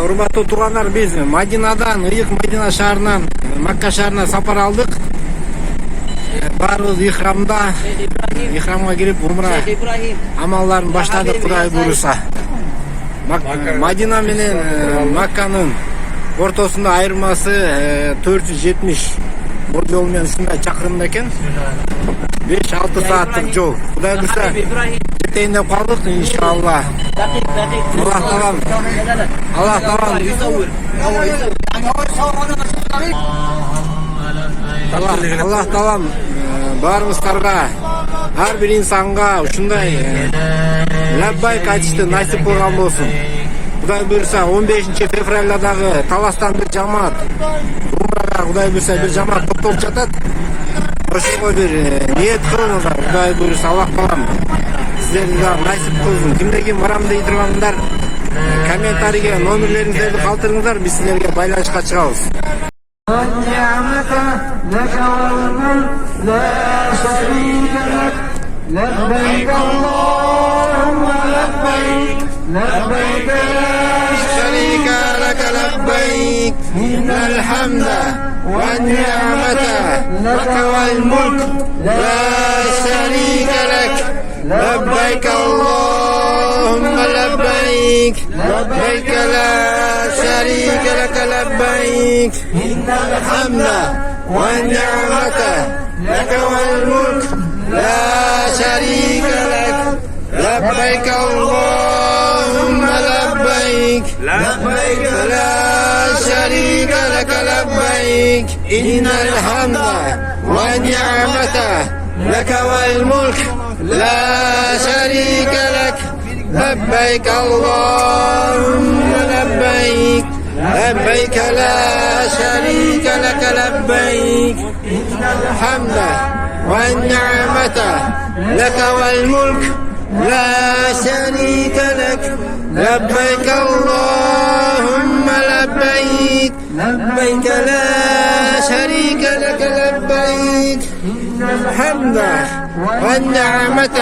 Урматтуу туугандар, биз Мадинадан, ыйык Мадина шаарынан Макка шаарына сапар алдык. Баарыбыз ихрамга кирип умра амалдарын баштадык, Кудай буйруса. Мадина менен Макканын ортосунда айырмасы 470 бул жол менен ушундай чакырымда экен. 5-6 сааттык жол. Кудай буйруса жетейин деп калдык, иншалла. Аллах таалам баарыбыздарга, ар бир инсанга ушундай лаббайк айтышты насип кылган болсун. Кудай буйруса 15 февралда дагы Таластан бир жамаат умрага, Кудай буйруса бир жамаат топтолуп жатат. Ошого бир ниет кылыңыздар. Кудай буйруса Аллах таалам силерге насип кылсын. Кимде ким барам дей тургандар комментарийге номерлериңиздерди калтырыңыздар, биз силерге байланышка чыгабыз. لبيك اللهم لبيك لبيك لا شريك لك لبيك إن الحمد والنعمة لك والملك لا شريك لك لبيك اللهم لبيك لبيك لا شريك لك لبيك إن الحمد والنعمة لك والملك لا شريك لك لبيك اللهم لبيك لبيك لا شريك لك لبيك إن الحمد والنعمة لك والملك لا شريك لك لبيك اللهم لبيك لبيك لا شريك لك لبيك إن الحمد والنعمة لك والملك لا شريك لك لبيك اللهم لبيك لبيك لا شريك لك لبيك إن الحمد والنعمة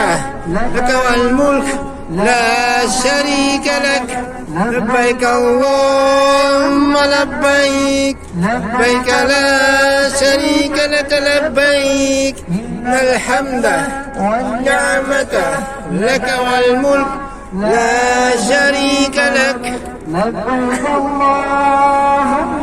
لك والملك لا شريك لك لبيك اللهم لبيك لبيك لا شريك لك لبيك إن الحمد والنعمة لك والملك لا شريك لك لبيك اللهم